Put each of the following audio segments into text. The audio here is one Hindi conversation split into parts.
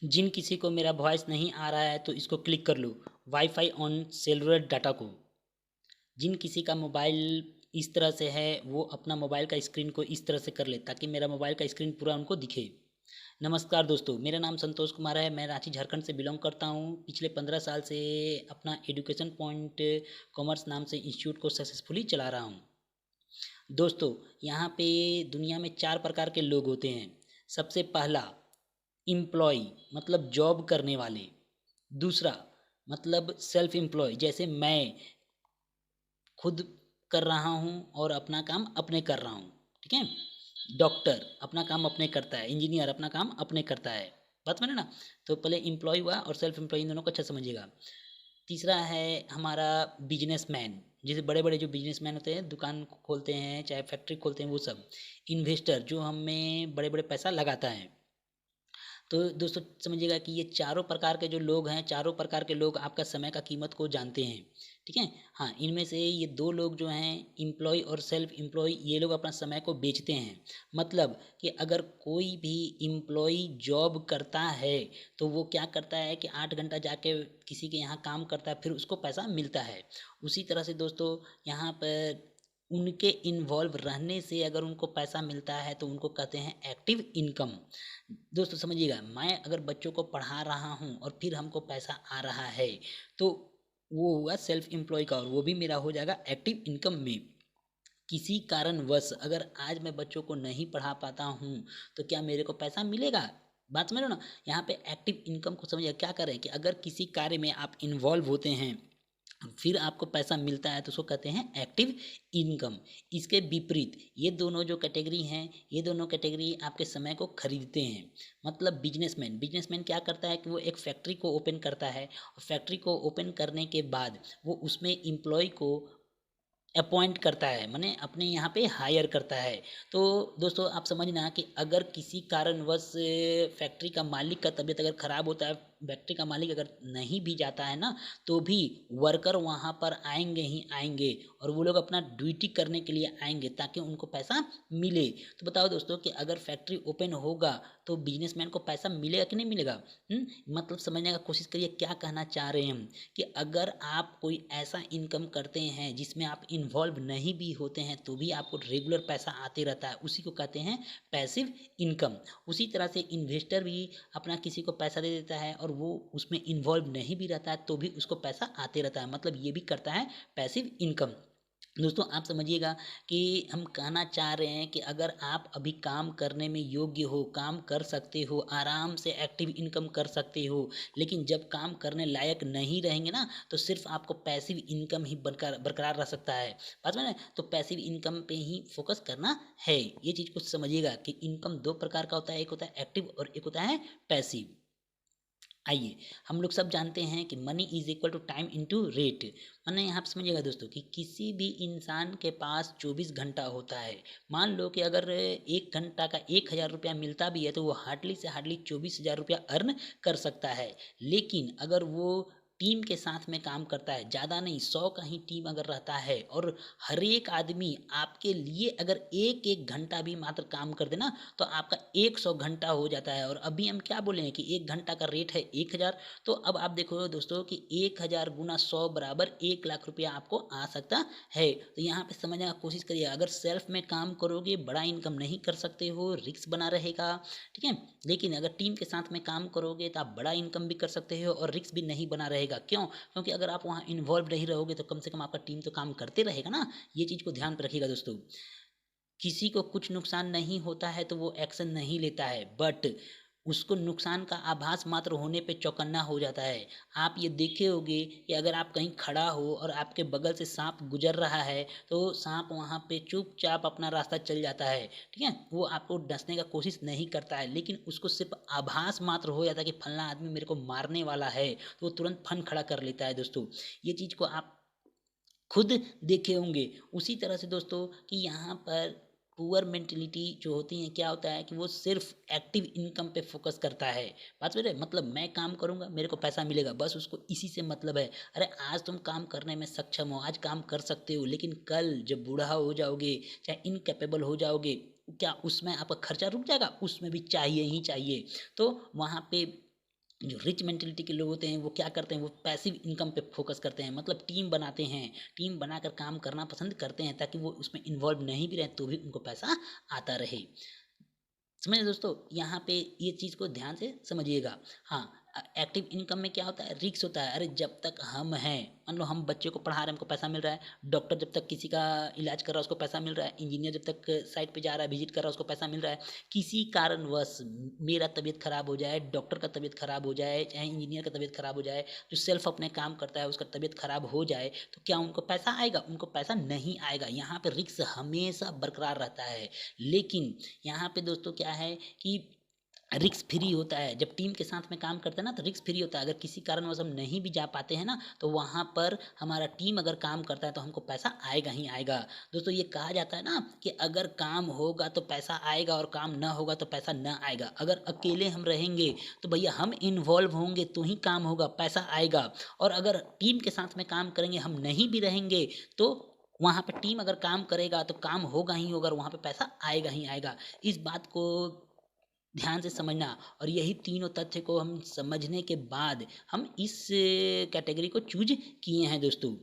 जिन किसी को मेरा वॉइस नहीं आ रहा है तो इसको क्लिक कर लो वाईफाई ऑन सेलुलर डाटा को। जिन किसी का मोबाइल इस तरह से है वो अपना मोबाइल का स्क्रीन को इस तरह से कर ले ताकि मेरा मोबाइल का स्क्रीन पूरा उनको दिखे। नमस्कार दोस्तों, मेरा नाम संतोष कुमार है। मैं रांची झारखंड से बिलोंग करता हूँ। पिछले 15 साल से अपना एजुकेशन पॉइंट कॉमर्स नाम से इंस्टीट्यूट को सक्सेसफुली चला रहा हूँ। दोस्तों, यहाँ पे दुनिया में 4 प्रकार के लोग होते हैं। सबसे पहला एम्प्लॉय मतलब जॉब करने वाले। दूसरा मतलब सेल्फ एम्प्लॉय, जैसे मैं खुद कर रहा हूँ और अपना काम अपने कर रहा हूँ। ठीक है। डॉक्टर अपना काम अपने करता है, इंजीनियर अपना काम अपने करता है। बात मैंने ना। तो पहले एम्प्लॉय हुआ और सेल्फ एम्प्लॉय, इन दोनों को अच्छा समझिएगा। तीसरा है हमारा बिजनेसमैन। जैसे बड़े बड़े जो बिजनेसमैन होते हैं, दुकान खोलते हैं चाहे फैक्ट्री खोलते हैं, वो सब। इन्वेस्टर जो हमें बड़े बड़े पैसा लगाता है। तो दोस्तों समझिएगा कि ये चारों प्रकार के जो लोग हैं, चारों प्रकार के लोग आपका समय का कीमत को जानते हैं। ठीक है। हाँ, इनमें से ये दो लोग जो हैं, एम्प्लॉय और सेल्फ एम्प्लॉय, ये लोग अपना समय को बेचते हैं। मतलब कि अगर कोई भी एम्प्लॉय जॉब करता है तो वो क्या करता है कि 8 घंटा जाके किसी के यहाँ काम करता है, फिर उसको पैसा मिलता है। उसी तरह से दोस्तों, यहाँ पर उनके इन्वॉल्व रहने से अगर उनको पैसा मिलता है तो उनको कहते हैं एक्टिव इनकम। दोस्तों समझिएगा, मैं अगर बच्चों को पढ़ा रहा हूँ और फिर हमको पैसा आ रहा है तो वो हुआ सेल्फ एम्प्लॉय का, और वो भी मेरा हो जाएगा एक्टिव इनकम में। किसी कारणवश अगर आज मैं बच्चों को नहीं पढ़ा पाता हूँ तो क्या मेरे को पैसा मिलेगा? बात समझ लो ना। यहाँ पे एक्टिव इनकम को समझिए क्या करें कि अगर किसी कार्य में आप इन्वॉल्व होते हैं फिर आपको पैसा मिलता है तो उसको कहते हैं एक्टिव इनकम। इसके विपरीत ये दोनों जो कैटेगरी हैं, ये दोनों कैटेगरी आपके समय को खरीदते हैं। मतलब बिजनेसमैन, बिजनेसमैन क्या करता है कि वो एक फैक्ट्री को ओपन करता है, और फैक्ट्री को ओपन करने के बाद वो उसमें एम्प्लॉय को अपॉइंट करता है, माने अपने यहाँ पे हायर करता है। तो दोस्तों आप समझना कि अगर किसी कारणवश फैक्ट्री का मालिक का तबीयत अगर ख़राब होता है, फैक्ट्री का मालिक अगर नहीं भी जाता है ना, तो भी वर्कर वहाँ पर आएंगे ही आएंगे, और वो लोग अपना ड्यूटी करने के लिए आएंगे ताकि उनको पैसा मिले। तो बताओ दोस्तों कि अगर फैक्ट्री ओपन होगा तो बिजनेसमैन को पैसा मिलेगा कि नहीं मिलेगा? मतलब समझने का कोशिश करिए क्या कहना चाह रहे हैं हम। कि अगर आप कोई ऐसा इनकम करते हैं जिसमें आप इन्वॉल्व नहीं भी होते हैं तो भी आपको रेगुलर पैसा आते रहता है, उसी को कहते हैं पैसिव इनकम। उसी तरह से इन्वेस्टर भी अपना किसी को पैसा दे देता है और वो उसमें इन्वॉल्व नहीं भी रहता है तो भी उसको पैसा आते रहता है, मतलब ये भी करता है पैसिव इनकम। दोस्तों आप समझिएगा कि हम कहना चाह रहे हैं कि अगर आप अभी काम करने में योग्य हो, काम कर सकते हो, आराम से एक्टिव इनकम कर सकते हो, लेकिन जब काम करने लायक नहीं रहेंगे ना तो सिर्फ आपको पैसिव इनकम ही बरकरार बरकरार रह सकता है। बात में ना, तो पैसिव इनकम पे ही फोकस करना है। ये चीज़ को समझिएगा कि इनकम दो प्रकार का होता है, एक होता है एक्टिव और एक होता है पैसिव। आइए, हम लोग सब जानते हैं कि money is equal to time into rate. मैंने यहाँ पे समझिएगा दोस्तों कि किसी भी इंसान के पास 24 घंटा होता है। मान लो कि अगर 1 घंटा का 1,000 रुपया मिलता भी है तो वो हार्डली से हार्डली 24,000 रुपया अर्न कर सकता है। लेकिन अगर वो टीम के साथ में काम करता है, ज़्यादा नहीं 100 का ही टीम अगर रहता है, और हर एक आदमी आपके लिए अगर एक एक घंटा भी मात्र काम कर देना तो आपका 100 घंटा हो जाता है। और अभी हम क्या बोले हैं कि 1 घंटा का रेट है 1,000। तो अब आप देखो दोस्तों कि 1,000 गुना 100 बराबर 1 लाख रुपया आपको आ सकता है। तो यहाँ पे समझने का कोशिश करिए, अगर सेल्फ में काम करोगे बड़ा इनकम नहीं कर सकते हो, रिस्क बना रहेगा। ठीक है। लेकिन अगर टीम के साथ में काम करोगे तो आप बड़ा इनकम भी कर सकते हो और रिस्क भी नहीं बना रहेगा। क्यों? क्योंकि अगर आप वहाँ इन्वॉल्व नहीं रहोगे तो कम से कम आपका टीम तो काम करते रहेगा ना। ये चीज़ को ध्यान पे रखिएगा दोस्तों। किसी को कुछ नुकसान नहीं होता है तो वो एक्शन नहीं लेता है, बट उसको नुकसान का आभास मात्र होने पे चौकन्ना हो जाता है। आप ये देखे होंगे कि अगर आप कहीं खड़ा हो और आपके बगल से सांप गुजर रहा है तो सांप वहाँ पे चुपचाप अपना रास्ता चल जाता है। ठीक है, वो आपको डसने का कोशिश नहीं करता है, लेकिन उसको सिर्फ आभास मात्र हो जाता है कि फलना आदमी मेरे को मारने वाला है, तो वो तुरंत फन खड़ा कर लेता है दोस्तों। ये चीज़ को आप खुद देखे होंगे। उसी तरह से दोस्तों कि यहाँ पर पुअर मेंटेलिटी जो होती है, क्या होता है कि वो सिर्फ एक्टिव इनकम पे फोकस करता है। बात समझ रहे? मतलब मैं काम करूँगा मेरे को पैसा मिलेगा, बस उसको इसी से मतलब है। अरे आज तुम काम करने में सक्षम हो, आज काम कर सकते हो, लेकिन कल जब बूढ़ा हो जाओगे चाहे इनकेपेबल हो जाओगे, क्या उसमें आपका खर्चा रुक जाएगा? उसमें भी चाहिए ही चाहिए। तो वहाँ पे जो रिच मेंटेलिटी के लोग होते हैं वो क्या करते हैं, वो पैसिव इनकम पे फोकस करते हैं, मतलब टीम बनाते हैं, टीम बनाकर काम करना पसंद करते हैं ताकि वो उसमें इन्वॉल्व नहीं भी रहे तो भी उनको पैसा आता रहे। समझे दोस्तों, यहाँ पे ये चीज़ को ध्यान से समझिएगा। हाँ, एक्टिव इनकम में क्या होता है, रिस्क होता है। अरे जब तक हम हैं, मान लो हम बच्चे को पढ़ा रहे हैं, हमको पैसा मिल रहा है। डॉक्टर जब तक किसी का इलाज कर रहा है उसको पैसा मिल रहा है। इंजीनियर जब तक साइट पे जा रहा है, विजिट कर रहा है, उसको पैसा मिल रहा है। किसी कारणवश मेरा तबीयत खराब हो जाए, डॉक्टर का तबीयत खराब हो जाए, चाहे इंजीनियर का तबीयत खराब हो जाए, जो सेल्फ अपने काम करता है उसका तबीयत खराब हो जाए, तो क्या उनको पैसा आएगा? उनको पैसा नहीं आएगा। यहाँ पे रिस्क हमेशा बरकरार रहता है। लेकिन यहाँ पे दोस्तों क्या है कि रिस्क फ्री होता है। जब टीम के साथ में काम करते हैं ना तो रिस्क फ्री होता है। अगर किसी कारणवश हम नहीं भी जा पाते हैं ना, तो वहाँ पर हमारा टीम अगर काम करता है तो हमको पैसा आएगा ही आएगा। दोस्तों ये कहा जाता है ना कि अगर काम होगा तो पैसा आएगा और काम ना होगा तो पैसा ना आएगा। अगर अकेले हम रहेंगे तो भैया हम इन्वॉल्व होंगे तो ही काम होगा, पैसा आएगा। और अगर टीम के साथ में काम करेंगे, हम नहीं भी रहेंगे, तो वहाँ पे टीम अगर काम करेगा तो काम होगा ही होगा और वहाँ पे पैसा आएगा ही आएगा। इस बात को ध्यान से समझना। और यही तीनों तथ्य को हम समझने के बाद हम इस कैटेगरी को चूज किए हैं दोस्तों।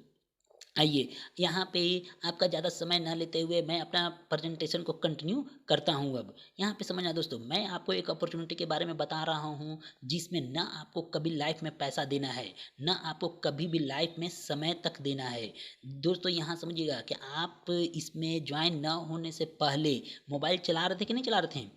आइए यहाँ पे आपका ज़्यादा समय ना लेते हुए मैं अपना प्रेजेंटेशन को कंटिन्यू करता हूँ। अब यहाँ पे समझना दोस्तों, मैं आपको एक अपॉर्चुनिटी के बारे में बता रहा हूँ जिसमें ना आपको कभी लाइफ में पैसा देना है, ना आपको कभी भी लाइफ में समय तक देना है। दोस्तों यहाँ समझिएगा कि आप इसमें ज्वाइन ना होने से पहले मोबाइल चला रहे थे कि नहीं चला रहे थे?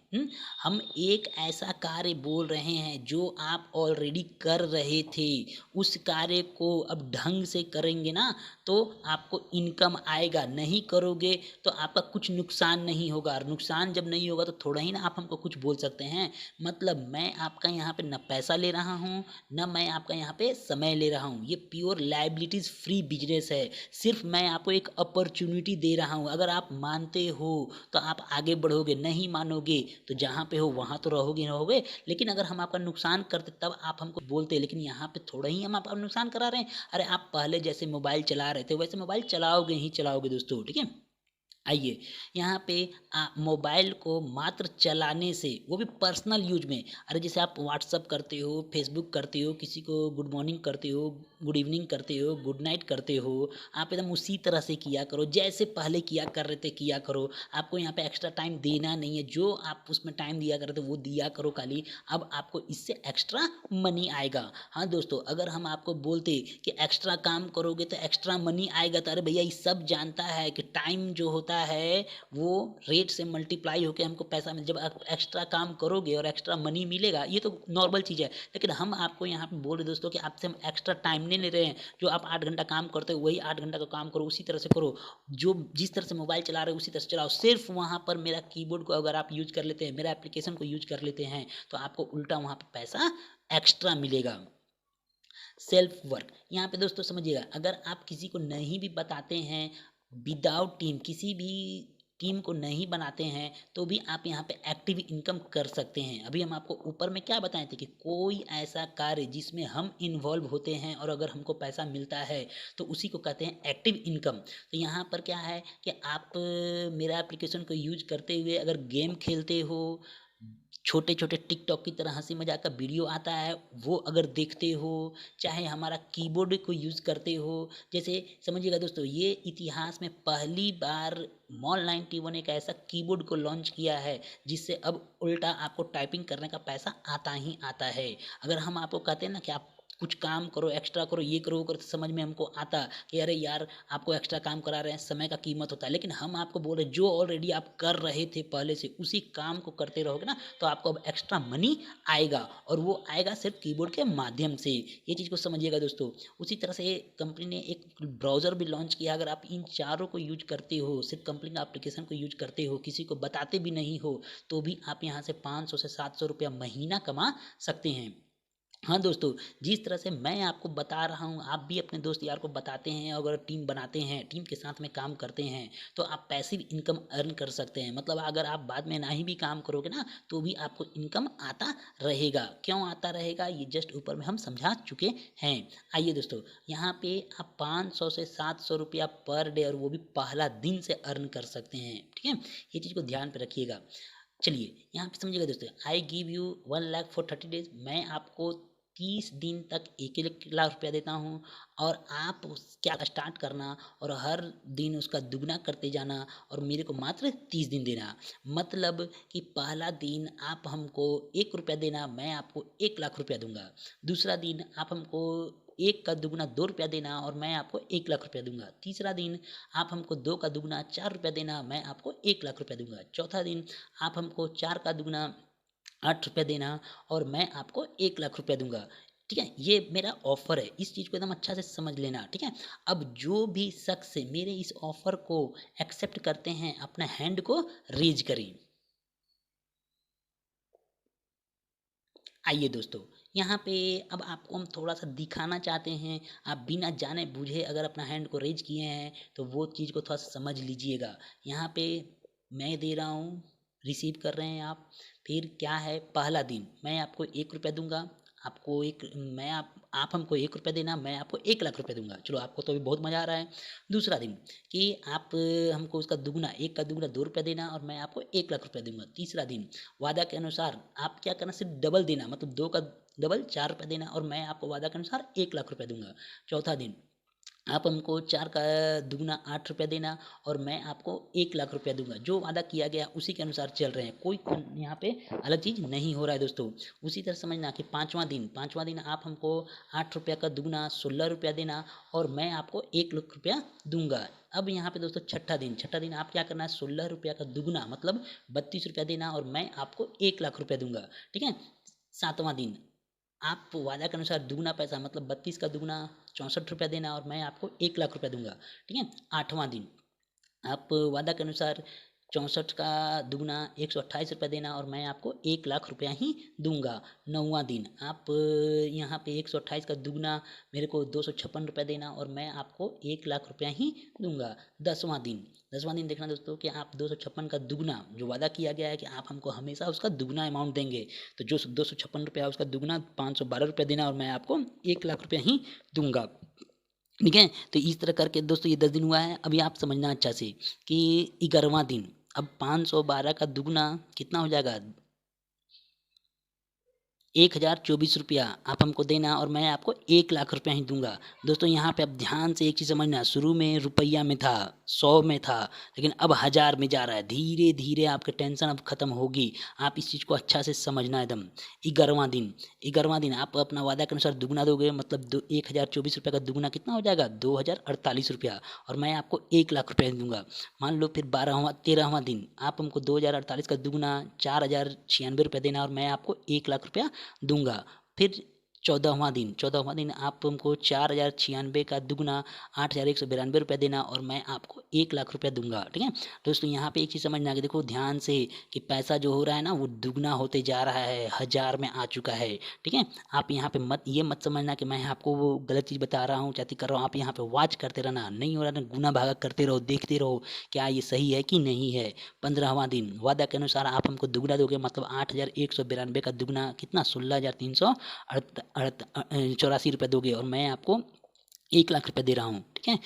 हम एक ऐसा कार्य बोल रहे हैं जो आप ऑलरेडी कर रहे थे। उस कार्य को अब ढंग से करेंगे ना तो आपको इनकम आएगा, नहीं करोगे तो आपका कुछ नुकसान नहीं होगा। और नुकसान जब नहीं होगा तो थोड़ा ही ना आप हमको कुछ बोल सकते हैं। मतलब मैं आपका यहाँ पे न पैसा ले रहा हूँ, न मैं आपका यहाँ पे समय ले रहा हूँ। ये प्योर लाइबिलिटीज़ फ्री बिजनेस है। सिर्फ मैं आपको एक अपॉर्चुनिटी दे रहा हूँ। अगर आप मानते हो तो आप आगे बढ़ोगे, नहीं मानोगे तो जहाँ पे हो वहाँ तो रहोगे ही रहोगे। लेकिन अगर हम आपका नुकसान करते तब आप हमको बोलते, लेकिन यहाँ पे थोड़ा ही हम आपका नुकसान करा रहे हैं। अरे आप पहले जैसे मोबाइल चला रहे थे वैसे मोबाइल चलाओगे ही चलाओगे दोस्तों, ठीक है। आइए यहाँ पे मोबाइल को मात्र चलाने से, वो भी पर्सनल यूज में। अरे जैसे आप व्हाट्सअप करते हो, फेसबुक करते हो, किसी को गुड मॉर्निंग करते हो, गुड इवनिंग करते हो, गुड नाइट करते हो, आप एकदम उसी तरह से किया करो जैसे पहले किया कर रहे थे किया करो। आपको यहाँ पे एक्स्ट्रा टाइम देना नहीं है, जो आप उसमें टाइम दिया करते वो दिया करो खाली। अब आपको इससे एक्स्ट्रा मनी आएगा। हाँ दोस्तों, अगर हम आपको बोलते कि एक्स्ट्रा काम करोगे तो एक्स्ट्रा मनी आएगा, तो अरे भैया ये सब जानता है कि टाइम जो होता है वो रेट से मल्टीप्लाई होकर हमको पैसा मिल, जब आप एक्स्ट्रा काम करोगे और एक्स्ट्रा मनी मिलेगा, ये तो नॉर्मल चीज़ है। लेकिन हम आपको यहाँ पे बोल रहे दोस्तों कि आपसे हम एक्स्ट्रा टाइम नहीं ले रहे हैं। जो आप 8 घंटा काम करते हो वही 8 घंटा का काम करो, उसी तरह से करो। जो जिस तरह से मोबाइल चला रहे हो उसी तरह से चलाओ। सिर्फ वहाँ पर मेरा कीबोर्ड को अगर आप यूज कर लेते हैं, मेरा एप्लीकेशन को यूज कर लेते हैं, तो आपको उल्टा वहाँ पे पैसा एक्स्ट्रा मिलेगा। सेल्फ वर्क यहाँ पे दोस्तों समझिएगा, अगर आप किसी को नहीं भी बताते हैं, विदाउट टीम, किसी भी टीम को नहीं बनाते हैं, तो भी आप यहाँ पे एक्टिव इनकम कर सकते हैं। अभी हम आपको ऊपर में क्या बताए थे कि कोई ऐसा कार्य जिसमें हम इन्वॉल्व होते हैं और अगर हमको पैसा मिलता है तो उसी को कहते हैं एक्टिव इनकम। तो यहाँ पर क्या है कि आप मेरा एप्लीकेशन को यूज करते हुए अगर गेम खेलते हो, छोटे छोटे टिकटॉक की तरह हंसी मजाक का वीडियो आता है वो अगर देखते हो, चाहे हमारा कीबोर्ड को यूज़ करते हो। जैसे समझिएगा दोस्तों, ये इतिहास में पहली बार मॉल 91 एक ऐसा कीबोर्ड को लॉन्च किया है जिससे अब उल्टा आपको टाइपिंग करने का पैसा आता ही आता है। अगर हम आपको कहते हैं ना कि आप कुछ काम करो, एक्स्ट्रा करो, ये करो वो करो, तो समझ में हमको आता कि अरे यार आपको एक्स्ट्रा काम करा रहे हैं, समय का कीमत होता है। लेकिन हम आपको बोल रहे जो ऑलरेडी आप कर रहे थे पहले से उसी काम को करते रहोगे ना, तो आपको अब एक्स्ट्रा मनी आएगा और वो आएगा सिर्फ कीबोर्ड के माध्यम से। ये चीज़ को समझिएगा दोस्तों। उसी तरह से कंपनी ने एक ब्राउज़र भी लॉन्च किया। अगर आप इन चारों को यूज करते हो, सिर्फ कंपनी का एप्लीकेशन को यूज करते हो, किसी को बताते भी नहीं हो, तो भी आप यहाँ से 500 से 700 रुपया महीना कमा सकते हैं। हाँ दोस्तों, जिस तरह से मैं आपको बता रहा हूँ आप भी अपने दोस्त यार को बताते हैं, अगर टीम बनाते हैं, टीम के साथ में काम करते हैं, तो आप पैसिव इनकम अर्न कर सकते हैं। मतलब अगर आप बाद में ना ही भी काम करोगे ना तो भी आपको इनकम आता रहेगा। क्यों आता रहेगा ये जस्ट ऊपर में हम समझा चुके हैं। आइए दोस्तों, यहाँ पे आप 500 से 700 रुपया पर डे और वो भी पहला दिन से अर्न कर सकते हैं, ठीक है। ये चीज़ को ध्यान पे रखिएगा। चलिए यहाँ पे समझिएगा दोस्तों, I give you 1 lakh for 30 days. मैं आपको 30 दिन तक 1-1 लाख रुपया देता हूँ और आप क्या स्टार्ट करना और हर दिन उसका दुगना करते जाना और मेरे को मात्र 30 दिन देना। मतलब कि पहला दिन आप हमको 1 रुपया देना, मैं आपको 1 लाख रुपया दूंगा। दूसरा दिन आप हमको 1 का दुगना 2 रुपया देना और मैं आपको 1 लाख रुपया दूंगा। तीसरा दिन आप हमको 2 का दुगना 4 रुपया देना, मैं आपको 1 लाख रुपया दूंगा। चौथा दिन आप हमको 4 का दुगना 8 रुपया देना और मैं आपको 1 लाख रुपया दूंगा। ठीक है, ये मेरा ऑफर है, इस चीज़ को एकदम अच्छा से समझ लेना। ठीक है, अब जो भी शख्स मेरे इस ऑफर को एक्सेप्ट करते हैं अपना हैंड को रेज करें। आइए दोस्तों, यहाँ पे अब आपको हम थोड़ा सा दिखाना चाहते हैं। आप बिना जाने बूझे अगर अपना हैंड को रेज किए हैं तो वो चीज़ को थोड़ा सा समझ लीजिएगा। यहाँ पे मैं दे रहा हूँ, रिसीव कर रहे हैं आप। फिर क्या है, पहला दिन मैं आपको 1 रुपया दूंगा, आपको एक मैं आप हमको 1 रुपया देना, मैं आपको 1 लाख रुपया दूंगा। चलो, आपको तो अभी बहुत मज़ा आ रहा है। दूसरा दिन कि आप हमको उसका दुगना 1 का दुगना 2 रुपया देना और मैं आपको 1 लाख रुपया दूंगा। तीसरा दिन वादा के अनुसार आप क्या करना, सिर्फ डबल देना, मतलब 2 का डबल 4 रुपया देना और मैं आपको वादा के अनुसार 1 लाख रुपया दूंगा। चौथा दिन आप हमको 4 का दुगना 8 रुपया देना और मैं आपको 1 लाख रुपया दूंगा। जो वादा किया गया उसी के अनुसार चल रहे हैं, कोई यहाँ पे अलग चीज़ नहीं हो रहा है दोस्तों। उसी तरह समझना कि पाँचवा दिन आप हमको 8 रुपया का दुगना 16 रुपया देना और मैं आपको 1 लाख रुपया दूंगा। अब यहाँ पे दोस्तों छठा दिन आप क्या करना है, 16 रुपया का दुगना मतलब 32 रुपया देना और मैं आपको 1 लाख रुपया दूंगा। ठीक है, सातवां दिन आप वादा के अनुसार दुगना पैसा मतलब 32 का दुगना 64 रुपया देना और मैं आपको 1 लाख रुपया दूंगा। ठीक है, आठवां दिन आप वादा के अनुसार 64 का दुगना 128 रुपया देना और मैं आपको 1 लाख रुपया ही दूंगा। नौवां दिन आप यहाँ पे 128 का दुगना मेरे को 256 रुपया देना और मैं आपको 1 लाख रुपया ही दूंगा। दसवां दिन देखना दोस्तों कि आप 256 का दुगना, जो वादा किया गया है कि आप हमको हमेशा उसका दुगना अमाउंट देंगे, तो जो 256 रुपया उसका दुगना 512 रुपया देना और मैं आपको 1 लाख रुपया ही दूंगा। ठीक है, तो इस तरह करके दोस्तों ये 10 दिन हुआ है। अभी आप समझना अच्छा से कि 11वां दिन अब 512 का दुगना कितना हो जाएगा, 1024 रुपया आप हमको देना और मैं आपको 1 लाख रुपया ही दूंगा। दोस्तों यहाँ पे अब ध्यान से एक चीज़ समझना, शुरू में रुपया में था, 100 में था, लेकिन अब 1000 में जा रहा है। धीरे धीरे आपकी टेंशन अब खत्म होगी, आप इस चीज़ को अच्छा से समझना एकदम। 11वां दिन आप अपना वादा के अनुसार दुगना दोगे, मतलब 1024 रुपया का दुगना कितना हो जाएगा, 2048 रुपया और मैं आपको 1 लाख रुपया दूंगा। मान लो फिर 13वां दिन आप हमको 2048 का दुगना 4096 रुपया देना और मैं आपको 1 लाख रुपया दूंगा। फिर 14वां दिन आप हमको 4096 का दुगना 8192 रुपया देना और मैं आपको 1 लाख रुपया दूंगा। ठीक है दोस्तों, यहाँ पे एक चीज़ समझना कि देखो ध्यान से कि पैसा जो हो रहा है ना वो दुगना होते जा रहा है, 1000 में आ चुका है। ठीक है, आप यहाँ पे ये मत समझना कि मैं आपको वो गलत चीज़ बता रहा हूँ, चाहती कर रहा हूँ। आप यहाँ पे वॉच करते रहना, नहीं हो रहा ना गुना भागा करते रहो, देखते रहो क्या ये सही है कि नहीं है। 15वां दिन वादा के अनुसार आप हमको दुगना दोगे, मतलब 8192 का दुगना कितना 16,384 रुपया दोगे और मैं आपको 1 लाख रुपया दे रहा हूँ। ठीक है,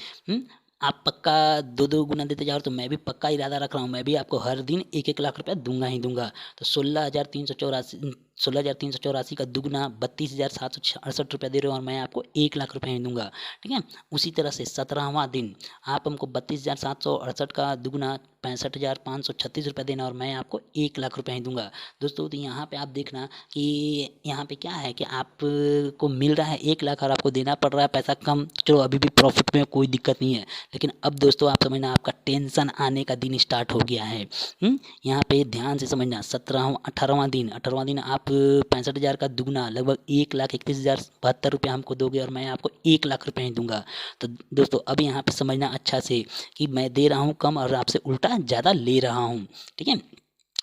आप पक्का दो गुना देते जाओ तो मैं भी पक्का इरादा रख रहा हूँ, मैं भी आपको हर दिन 1-1 लाख रुपया दूंगा ही दूंगा। तो 16,384 का दुगना 32,768 रुपया दे रहे हो और मैं आपको 1 लाख रुपया ही दूंगा। ठीक है, उसी तरह से 17वां दिन आप हमको 32,768 का दुगना 65,536 रुपया देना और मैं आपको 1 लाख रुपया ही दूंगा। दोस्तों तो यहाँ पे आप देखना कि यहाँ पे क्या है कि आपको मिल रहा है 1 लाख और आपको देना पड़ रहा है पैसा कम, चलो अभी भी प्रॉफिट में कोई दिक्कत नहीं है। लेकिन अब दोस्तों आप समझना आपका टेंशन आने का दिन स्टार्ट हो गया है। यहाँ पे ध्यान से समझना, 18वां दिन आप 65,000 का दुगना लगभग 1,31,072 रुपया हमको दोगे और मैं आपको 1 लाख रुपया ही दूंगा। तो दोस्तों अब यहाँ पे समझना अच्छा से कि मैं दे रहा हूँ कम और आपसे उल्टा ज़्यादा ले रहा हूँ। ठीक है,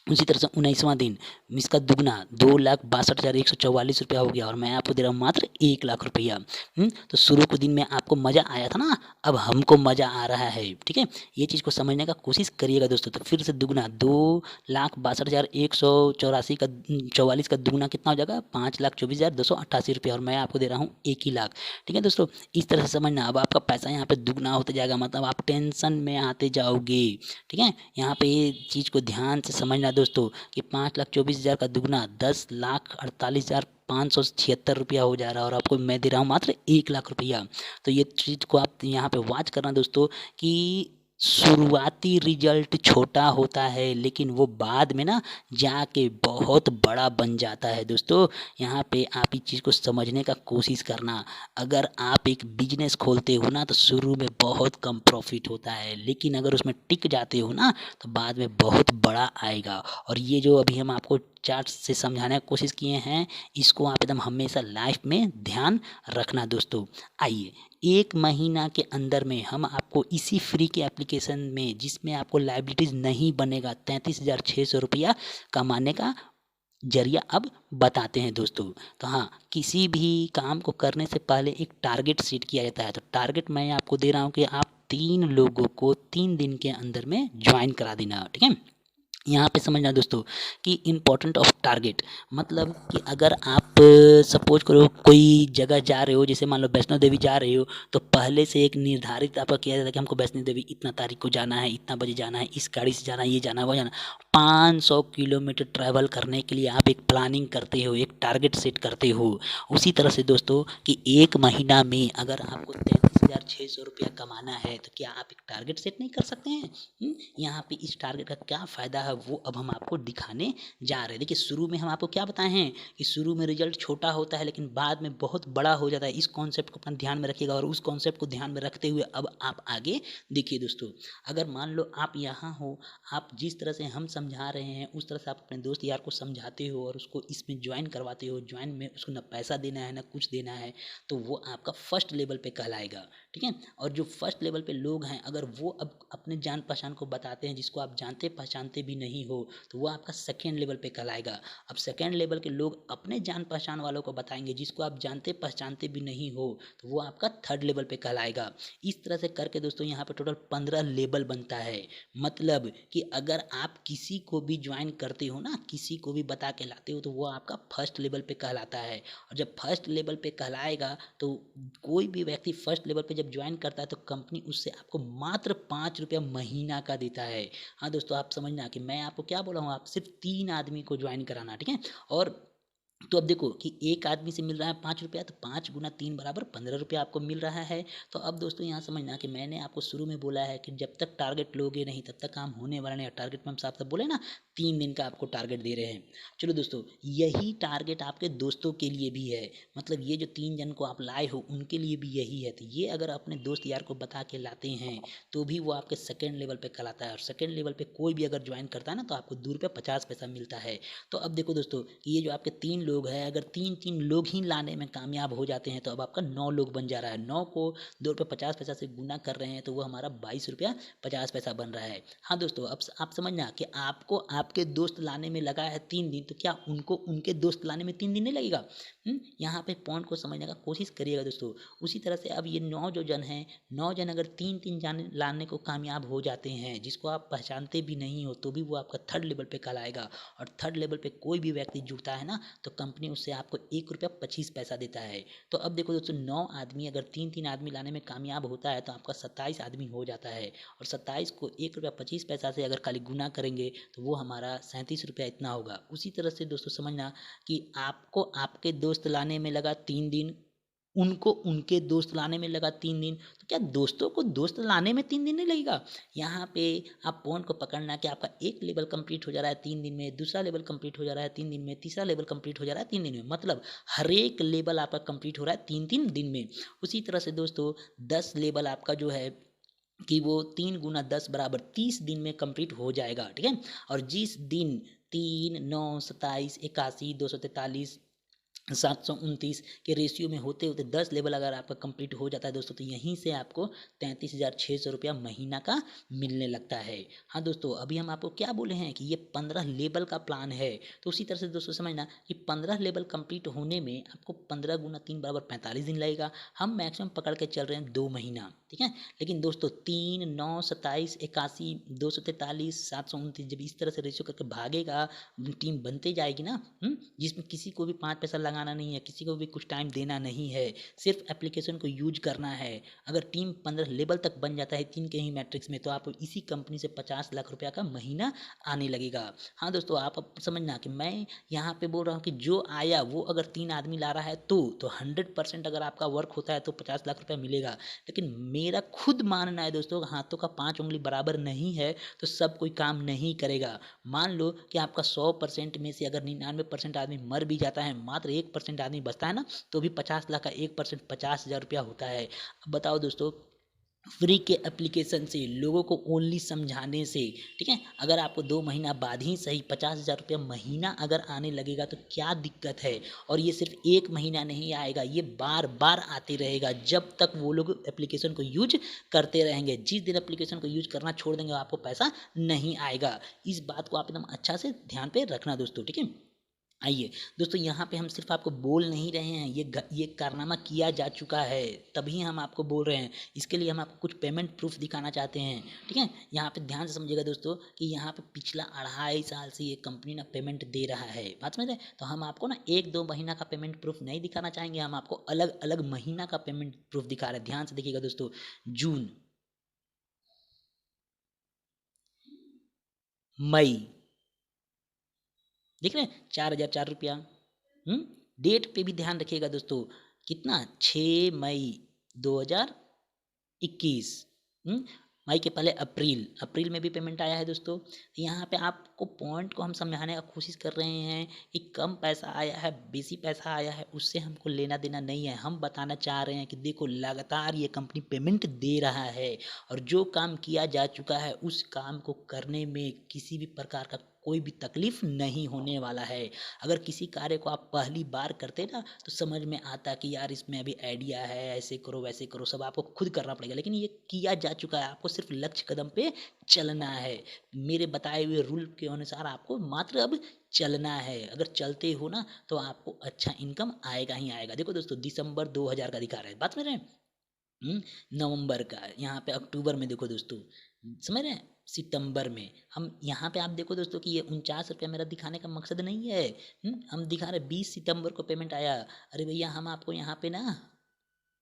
उसी तरह से 19वां दिन इसका दुगना 2,62,144 रुपया हो गया और मैं आपको दे रहा हूँ मात्र 1 लाख रुपया। तो शुरू के दिन में आपको मज़ा आया था ना, अब हमको मज़ा आ रहा है। ठीक है, ये चीज़ को समझने का कोशिश करिएगा दोस्तों। तो फिर से दुगना 2,62,144 का 44 का दुगना कितना हो जाएगा 5,24,288 रुपया और मैं आपको दे रहा हूँ 1 लाख। ठीक है दोस्तों, इस तरह से समझना, अब आपका पैसा यहाँ पे दुगना होते जाएगा, मतलब आप टेंशन में आते जाओगे। ठीक है, यहाँ पे ये चीज़ को ध्यान से समझना दोस्तों कि 5,24,000 का दुगना 10,48,576 रुपया हो जा रहा है और आपको मैं दे रहा हूँ मात्र 1 लाख रुपया। तो ये चीज़ को आप यहाँ पे वॉच करना दोस्तों कि शुरुआती रिजल्ट छोटा होता है लेकिन वो बाद में ना जाके बहुत बड़ा बन जाता है दोस्तों। यहाँ पे आप इस चीज़ को समझने का कोशिश करना। अगर आप एक बिजनेस खोलते हो ना तो शुरू में बहुत कम प्रॉफिट होता है, लेकिन अगर उसमें टिक जाते हो ना तो बाद में बहुत बड़ा आएगा। और ये जो अभी हम आपको चार्ट से समझाने की कोशिश किए हैं, इसको आप एकदम हमेशा लाइफ में ध्यान रखना दोस्तों। आइए 1 महीना के अंदर में हम आपको इसी फ्री के एप्लीकेशन में, जिसमें आपको लाइबिलिटीज़ नहीं बनेगा, 33,600 रुपया कमाने का जरिया अब बताते हैं दोस्तों। तो हाँ, किसी भी काम को करने से पहले एक टारगेट सेट किया जाता है। तो टारगेट मैं आपको दे रहा हूँ कि आप 3 लोगों को 3 दिन के अंदर में ज्वाइन करा देना, ठीक है। यहाँ पे समझना दोस्तों कि इम्पोर्टेंट ऑफ टारगेट, मतलब कि अगर आप सपोज करो कोई जगह जा रहे हो, जैसे मान लो वैष्णो देवी जा रहे हो, तो पहले से एक निर्धारित आपका किया जाता है कि हमको वैष्णो देवी इतना तारीख को जाना है, इतना बजे जाना है, इस गाड़ी से जाना है, ये जाना है, वो जाना। 500 किलोमीटर ट्रैवल करने के लिए आप एक प्लानिंग करते हो, एक टारगेट सेट करते हो। उसी तरह से दोस्तों कि 1 महीना में अगर आपको 33,600 रुपया कमाना है तो क्या आप एक टारगेट सेट नहीं कर सकते हैं? यहाँ पे इस टारगेट का क्या फ़ायदा है वो अब हम आपको दिखाने जा रहे हैं। देखिए, शुरू में हम आपको क्या बताए हैं कि शुरू में रिजल्ट छोटा होता है लेकिन बाद में बहुत बड़ा हो जाता है। इस कॉन्सेप्ट को अपना ध्यान में रखिएगा और उस कॉन्सेप्ट को ध्यान में रखते हुए अब आप आगे देखिए दोस्तों। अगर मान लो आप यहाँ हो, आप जिस तरह से हम समझा रहे हैं उस तरह से आप अपने दोस्त यार को समझाते हो और उसको इसमें ज्वाइन करवाते हो, ज्वाइन में उसको ना पैसा देना है ना कुछ देना है, तो वो आपका फर्स्ट लेवल पे कहलाएगा, ठीक है। और जो फर्स्ट लेवल पे लोग हैं, अगर वो अब अपने जान पहचान को बताते हैं जिसको आप जानते पहचानते भी नहीं हो, तो वो आपका सेकेंड लेवल पे कहलाएगा। अब सेकेंड लेवल के लोग अपने जान पहचान वालों को बताएंगे जिसको आप जानते पहचानते भी नहीं हो, तो वो आपका थर्ड लेवल पे कहलाएगा। इस तरह से करके दोस्तों यहाँ पे टोटल 15 लेवल बनता है। मतलब कि अगर आप किसी को भी ज्वाइन करते हो ना, किसी को भी बता के लाते हो, तो वो आपका फर्स्ट लेवल पे कहलाता है। और जब फर्स्ट लेवल पे कहलाएगा तो कोई भी व्यक्ति फर्स्ट लेवल पे जब ज्वाइन करता है तो कंपनी उससे आपको मात्र 5 रुपया महीना का देता है। हाँ दोस्तों, आप समझना कि मैं आपको क्या बोला हूँ, आप सिर्फ 3 आदमी को ज्वाइन कराना, ठीक है। और तो अब देखो कि एक आदमी से मिल रहा है 5 रुपया, तो 5 गुना 3 बराबर 15 रुपया आपको मिल रहा है। तो अब दोस्तों यहाँ समझना कि मैंने आपको शुरू में बोला है कि जब तक टारगेट लोगे नहीं तब तक काम होने वाला नहीं। टारगेट में हम साफ साफ बोले ना, 3 दिन का आपको टारगेट दे रहे हैं। चलो दोस्तों, यही टारगेट आपके दोस्तों के लिए भी है। मतलब ये जो 3 जन को आप लाए हो उनके लिए भी यही है। तो ये अगर अपने दोस्त यार को बता के लाते हैं तो भी वो आपके सेकेंड लेवल पे कहलाता है। और सेकेंड लेवल पे कोई भी अगर ज्वाइन करता है ना तो आपको 2 रुपया 50 पैसा मिलता है। तो अब देखो दोस्तों कि ये जो आपके 3 लोग हैं, अगर 3 लोग ही लाने में कामयाब हो जाते हैं तो अब आपका 9 लोग बन जा रहा है। 9 को 2 रुपये 50 पैसा से गुना कर रहे हैं तो वो हमारा 22 रुपया 50 पैसा बन रहा है। हाँ दोस्तों, अब आप समझना कि आपको आपके दोस्त लाने में लगा है 3 दिन, तो क्या उनको उनके दोस्त लाने में 3 दिन नहीं लगेगा? यहाँ पे पॉइंट को समझने का कोशिश करिएगा दोस्तों। उसी तरह से अब ये 9 जो जन हैं, 9 जन अगर 3 जाने लाने को कामयाब हो जाते हैं जिसको आप पहचानते भी नहीं हो, तो भी वो आपका थर्ड लेवल पे कहलाएगा। और थर्ड लेवल पे कोई भी व्यक्ति जुड़ता है ना तो कंपनी उससे आपको 1 रुपया 25 पैसा देता है। तो अब देखो दोस्तों, 9 आदमी अगर 3 आदमी लाने में कामयाब होता है तो आपका 27 आदमी हो जाता है। और 27 को 1 रुपया 25 पैसा से अगर खाली गुना करेंगे तो वो हमारा 37 रुपया इतना होगा। उसी तरह से दोस्तों समझना कि आपको आपके दोस्त लाने में लगा 3 दिन, उनको उनके दोस्त लाने में लगा 3 दिन, तो क्या दोस्तों को दोस्त लाने में 3 दिन नहीं लगेगा? यहाँ पे आप पॉइंट को पकड़ना कि आपका एक लेवल कंप्लीट हो जा रहा है 3 दिन में, दूसरा लेवल कंप्लीट हो जा रहा है 3 दिन में, तीसरा लेवल कंप्लीट हो जा रहा है 3 दिन में। मतलब हर एक लेवल आपका कंप्लीट हो रहा है 3 3 दिन में। उसी तरह से दोस्तों 10 लेवल आपका जो है कि वो 3 गुना 10 बराबर 30 दिन में कंप्लीट हो जाएगा, ठीक है। और जिस दिन 3 9 27 81 243 729 के रेशियो में होते होते 10 लेवल अगर आपका कंप्लीट हो जाता है दोस्तों, तो यहीं से आपको 33,600 रुपया महीना का मिलने लगता है। हाँ दोस्तों, अभी हम आपको क्या बोले हैं कि ये 15 लेवल का प्लान है। तो उसी तरह से दोस्तों समझना कि 15 लेवल कंप्लीट होने में आपको 15 गुना 3 बराबर 45 दिन लगेगा। हम मैक्सिमम पकड़ के चल रहे हैं 2 महीना, ठीक है। लेकिन दोस्तों 3 9 27 81 243 729 जब इस तरह से रेशियो करके भागेगा, टीम बनते जाएगी ना, जिसमें किसी को भी 5 पैसा लगाना लगाना नहीं है, किसी को भी कुछ टाइम देना नहीं है, सिर्फ एप्लीकेशन को यूज करना है। अगर टीम 15 लेवल तक बन जाता है 3 के ही मैट्रिक्स में, तो आप इसी कंपनी से 50 लाख रुपया का महीना आने लगेगा। हाँ दोस्तों, आप अब समझना कि मैं यहाँ पे बोल रहा हूँ कि जो आया वो अगर 3 आदमी ला रहा है तो 100% अगर आपका वर्क होता है तो 50 लाख रुपया मिलेगा। लेकिन मेरा खुद मानना है दोस्तों, हाथों का 5 उंगली बराबर नहीं है, तो सब कोई काम नहीं करेगा। मान लो कि आपका 100% में से अगर 99% आदमी मर भी जाता है, मात्र 1% आदमी बचता है ना, तो भी 50 लाख का 1% 50,000 रुपया होता है। अब बताओ दोस्तों, फ्री के एप्लीकेशन से लोगों को ओनली समझाने से, ठीक है, अगर आपको 2 महीना बाद ही सही 50,000 रुपया महीना अगर आने लगेगा तो क्या दिक्कत है। और ये सिर्फ 1 महीना नहीं आएगा, ये बार बार आते रहेगा जब तक वो लोग एप्लीकेशन को यूज करते रहेंगे। जिस दिन एप्लीकेशन को यूज करना छोड़ देंगे आपको पैसा नहीं आएगा। इस बात को आप एकदम अच्छा से ध्यान पे रखना दोस्तों, ठीक है। आइए दोस्तों, यहाँ पे हम सिर्फ आपको बोल नहीं रहे हैं, ये कारनामा किया जा चुका है, तभी हम आपको बोल रहे हैं। इसके लिए हम आपको कुछ पेमेंट प्रूफ दिखाना चाहते हैं, ठीक है। यहाँ पे ध्यान से समझिएगा दोस्तों कि यहाँ पे पिछला 2.5 साल से ये कंपनी ना पेमेंट दे रहा है, बात समझ रहे हैं। तो हम आपको ना 1-2 महीना का पेमेंट प्रूफ नहीं दिखाना चाहेंगे, हम आपको अलग अलग महीना का पेमेंट प्रूफ दिखा रहे हैं। ध्यान से देखिएगा दोस्तों, जून, मई, देख रहे हैं 4,004 रुपया। डेट पे भी ध्यान रखिएगा दोस्तों, कितना, 6 मई 2021। मई के पहले अप्रैल, अप्रैल में भी पेमेंट आया है दोस्तों। यहाँ पे आपको पॉइंट को हम समझाने का कोशिश कर रहे हैं कि कम पैसा आया है, बेसी पैसा आया है, उससे हमको लेना देना नहीं है। हम बताना चाह रहे हैं कि देखो, लगातार ये कंपनी पेमेंट दे रहा है, और जो काम किया जा चुका है उस काम को करने में किसी भी प्रकार का कोई भी तकलीफ नहीं होने वाला है। अगर किसी कार्य को आप पहली बार करते ना, तो समझ में आता कि यार इसमें अभी आइडिया है, ऐसे करो वैसे करो, सब आपको खुद करना पड़ेगा। लेकिन ये किया जा चुका है, आपको सिर्फ लक्ष्य कदम पे चलना है। मेरे बताए हुए रूल के अनुसार आपको मात्र अब चलना है। अगर चलते हो ना, तो आपको अच्छा इनकम आएगा ही आएगा। देखो दोस्तों, दिसंबर 2000 का दिखा रहा है, बात समझ रहे हैं। नवंबर का, यहाँ पे अक्टूबर में देखो दोस्तों, समझ रहे हैं, सितंबर में। हम यहाँ पे आप देखो दोस्तों कि ये 49 रुपया मेरा दिखाने का मकसद नहीं है। हम दिखा रहे 20 सितंबर को पेमेंट आया। अरे भैया, हम आपको यहाँ पे ना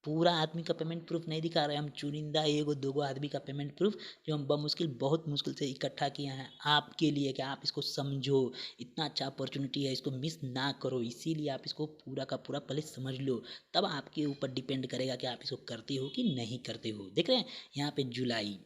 पूरा आदमी का पेमेंट प्रूफ नहीं दिखा रहे, हम चुनिंदा 1-2 आदमी का पेमेंट प्रूफ जो हम बमुश्किल, बहुत मुश्किल से इकट्ठा किए हैं आपके लिए, कि आप इसको समझो। इतना अच्छा अपॉर्चुनिटी है, इसको मिस ना करो। इसीलिए आप इसको पूरा का पूरा पहले समझ लो, तब आपके ऊपर डिपेंड करेगा कि आप इसको करते हो कि नहीं करते हो। देख रहे हैं यहाँ पे जुलाई,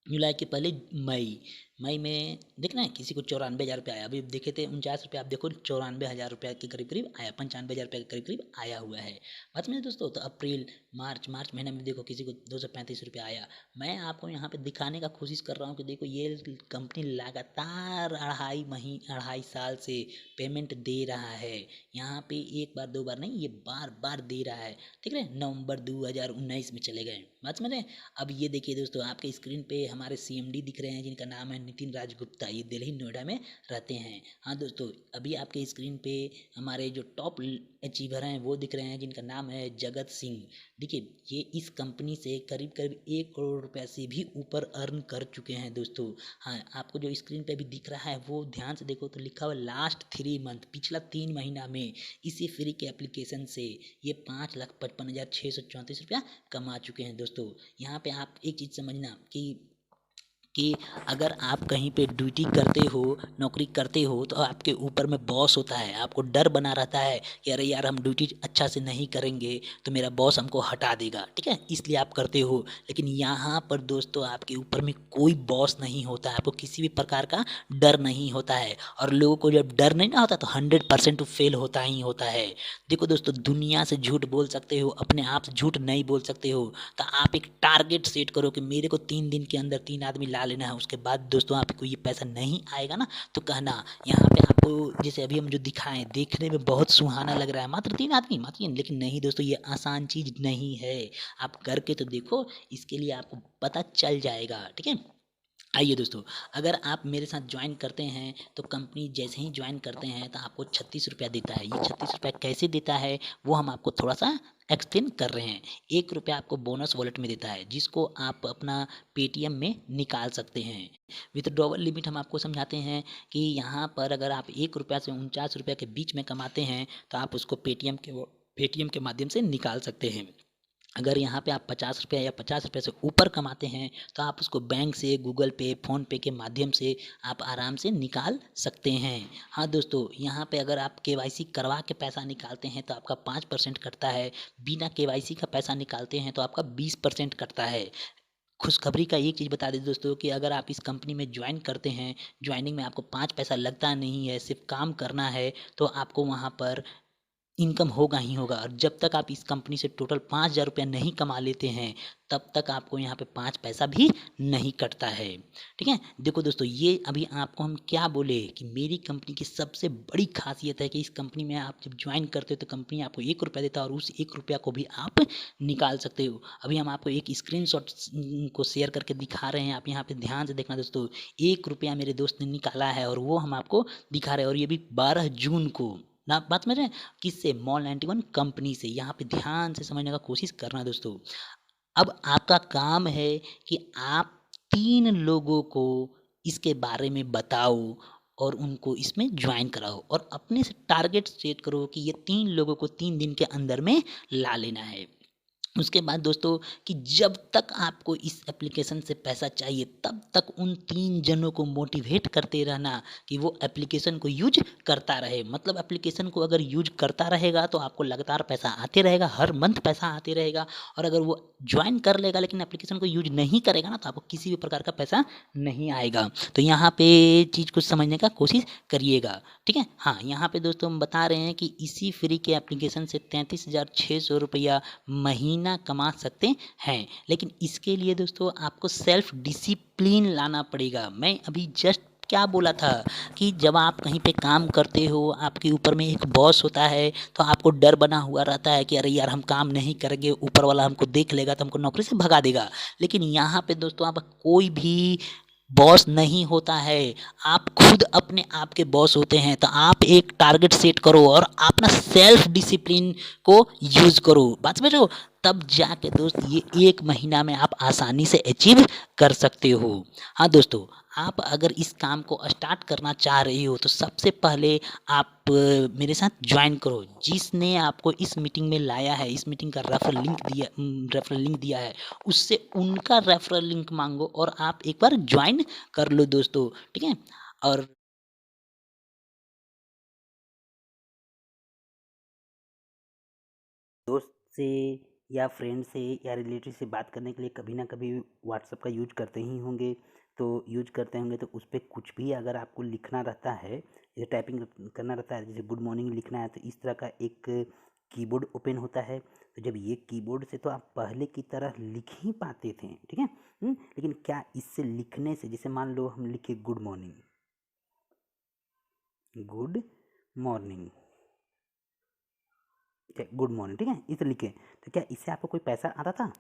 जुलाई के पहले मई, मई में देखना है किसी को 94,000 रुपया आया। अभी देखे थे 49 रुपया, आप देखो 94,000 रुपया के करीब करीब आया, 95,000 रुपया के करीब करीब आया हुआ है। बात में दोस्तों, तो अप्रैल, मार्च, मार्च महीने में देखो किसी को 235 रुपया आया। मैं आपको यहाँ पे दिखाने का कोशिश कर रहा हूँ कि देखो, ये कंपनी लगातार 2.5 साल से पेमेंट दे रहा है। यहाँ पे एक बार दो बार नहीं, ये बार बार दे रहा है। ठीक है, नवंबर 2019 में चले गए, बात समझ रहे हैं। अब ये देखिए दोस्तों, आपके स्क्रीन पे हमारे CMD दिख रहे हैं, जिनका नाम है नितिन राज गुप्ता, ये दिल्ली नोएडा में रहते हैं। हाँ दोस्तों, अभी आपके स्क्रीन पे हमारे जो टॉप अचीवर हैं वो दिख रहे हैं, जिनका नाम है जगत सिंह। देखिए, ये इस कंपनी से करीब करीब 1 करोड़ रुपया से भी ऊपर अर्न कर चुके हैं दोस्तों। हाँ, आपको जो स्क्रीन पे भी दिख रहा है वो ध्यान से देखो तो लिखा हुआ लास्ट 3 मंथ, पिछला 3 महीना में इसी फ्री के एप्लीकेशन से ये 5,55,634 रुपया कमा चुके हैं दोस्तों। यहाँ पे आप एक चीज़ समझना कि अगर आप कहीं पे ड्यूटी करते हो, नौकरी करते हो, तो आपके ऊपर में बॉस होता है, आपको डर बना रहता है कि अरे यार, हम ड्यूटी अच्छा से नहीं करेंगे तो मेरा बॉस हमको हटा देगा, ठीक है, इसलिए आप करते हो। लेकिन यहाँ पर दोस्तों, आपके ऊपर में कोई बॉस नहीं होता है, आपको किसी भी प्रकार का डर नहीं होता है। और लोगों को जब डर नहीं ना होता तो 100% फेल होता ही होता है। देखो दोस्तों, दुनिया से झूठ बोल सकते हो, अपने आप से झूठ नहीं बोल सकते हो। तो आप एक टारगेट सेट करो कि मेरे को 3 दिन के अंदर 3 आदमी ला लेना है। उसके बाद दोस्तों, आपको ये पैसा नहीं आएगा ना, तो कहना। यहाँ पे आपको जैसे अभी हम जो दिखाएं, देखने में बहुत सुहाना लग रहा है, मात्र 3 आदमी, मात्र, लेकिन नहीं दोस्तों, ये आसान चीज नहीं है। आप करके तो देखो, इसके लिए आपको पता चल जाएगा, ठीक है। आइए दोस्तों, अगर आप मेरे साथ ज्वाइन करते हैं तो कंपनी जैसे ही ज्वाइन करते हैं तो आपको 36 रुपया देता है। ये 36 रुपया कैसे देता है वो हम आपको थोड़ा सा एक्सप्लेन कर रहे हैं। 1 रुपया आपको बोनस वॉलेट में देता है जिसको आप अपना पेटीएम में निकाल सकते हैं। विथड्रॉवल लिमिट हम आपको समझाते हैं कि यहाँ पर अगर आप 1 रुपया से 49 रुपया के बीच में कमाते हैं तो आप उसको पेटीएम के माध्यम से निकाल सकते हैं। अगर यहाँ पे आप 50 रुपया या 50 रुपये से ऊपर कमाते हैं तो आप उसको बैंक से, गूगल पे, फ़ोन पे के माध्यम से आप आराम से निकाल सकते हैं। हाँ दोस्तों, यहाँ पे अगर आप केवाईसी करवा के पैसा निकालते हैं तो आपका 5% कटता है। बिना केवाईसी का पैसा निकालते हैं तो आपका 20% कटता है। खुशखबरी का एक चीज़ बता दें दोस्तों कि अगर आप इस कंपनी में ज्वाइन करते हैं, ज्वाइनिंग में आपको 5 पैसा लगता नहीं है, सिर्फ काम करना है, तो आपको वहाँ पर इनकम होगा ही होगा। और जब तक आप इस कंपनी से टोटल 5,000 रुपया नहीं कमा लेते हैं तब तक आपको यहाँ पे 5 पैसा भी नहीं कटता है। ठीक है, देखो दोस्तों, ये अभी आपको हम क्या बोले कि मेरी कंपनी की सबसे बड़ी खासियत है कि इस कंपनी में आप जब ज्वाइन करते हो तो कंपनी आपको 1 रुपया देता है और उस 1 रुपया को भी आप निकाल सकते हो। अभी हम आपको एक स्क्रीनशॉट को शेयर करके दिखा रहे हैं, आप यहाँ पे ध्यान से देखना दोस्तों। 1 रुपया मेरे दोस्त ने निकाला है और वो हम आपको दिखा रहे हैं, और ये भी 12 जून को। ना बात समझ रहे हैं? किससे? मॉल 91 कंपनी से। यहाँ पे ध्यान से समझने का कोशिश करना दोस्तों। अब आपका काम है कि आप 3 लोगों को इसके बारे में बताओ और उनको इसमें ज्वाइन कराओ, और अपने से टारगेट सेट करो कि ये 3 लोगों को 3 दिन के अंदर में ला लेना है। उसके बाद दोस्तों कि जब तक आपको इस एप्लीकेशन से पैसा चाहिए तब तक उन 3 जनों को मोटिवेट करते रहना कि वो एप्लीकेशन को यूज करता रहे। मतलब एप्लीकेशन को अगर यूज करता रहेगा तो आपको लगातार पैसा आते रहेगा, हर मंथ पैसा आते रहेगा। और अगर वो ज्वाइन कर लेगा लेकिन एप्लीकेशन को यूज नहीं करेगा ना तो आपको किसी भी प्रकार का पैसा नहीं आएगा। तो यहाँ पे चीज़ को समझने का कोशिश करिएगा। ठीक है, हाँ, यहाँ पे दोस्तों हम बता रहे हैं कि इसी फ्री के एप्लीकेशन से 33,600 रुपया महीना कमा सकते हैं। लेकिन इसके लिए दोस्तों आपको सेल्फ डिसिप्लिन लाना पड़ेगा। मैं अभी जस्ट क्या बोला था कि जब आप कहीं पे काम करते हो, आपके ऊपर में एक बॉस होता है तो आपको डर बना हुआ रहता है कि अरे यार हम काम नहीं करेंगे, ऊपर वाला हमको देख लेगा तो हमको नौकरी से भगा देगा। लेकिन यहाँ पे दोस्तों आप कोई भी बॉस नहीं होता है, आप खुद अपने आप के बॉस होते हैं। तो आप एक टारगेट सेट करो और अपना सेल्फ डिसिप्लिन को यूज करो। बात समझ रहे हो? तब जाके दोस्त ये 1 महीना में आप आसानी से अचीव कर सकते हो। हाँ दोस्तों, आप अगर इस काम को स्टार्ट करना चाह रहे हो तो सबसे पहले आप मेरे साथ ज्वाइन करो। जिसने आपको इस मीटिंग में लाया है, इस मीटिंग का रेफरल लिंक दिया है, उससे उनका रेफरल लिंक मांगो और आप एक बार ज्वाइन कर लो दोस्तों। ठीक है, और दोस्त से या फ्रेंड से या रिलेटिव से बात करने के लिए कभी ना कभी व्हाट्सएप का यूज करते ही होंगे। तो यूज करते होंगे तो उस पर कुछ भी अगर आपको लिखना रहता है, जैसे टाइपिंग करना रहता है, जैसे गुड मॉर्निंग लिखना है, तो इस तरह का एक कीबोर्ड ओपन होता है। तो जब ये कीबोर्ड से तो आप पहले की तरह लिख ही पाते थे, ठीक है। लेकिन क्या इससे लिखने से, जैसे मान लो हम लिखे good morning, good morning, good morning, ठीक है, इसे लिखे, तो क्या इससे आपको कोई पैसा आता था?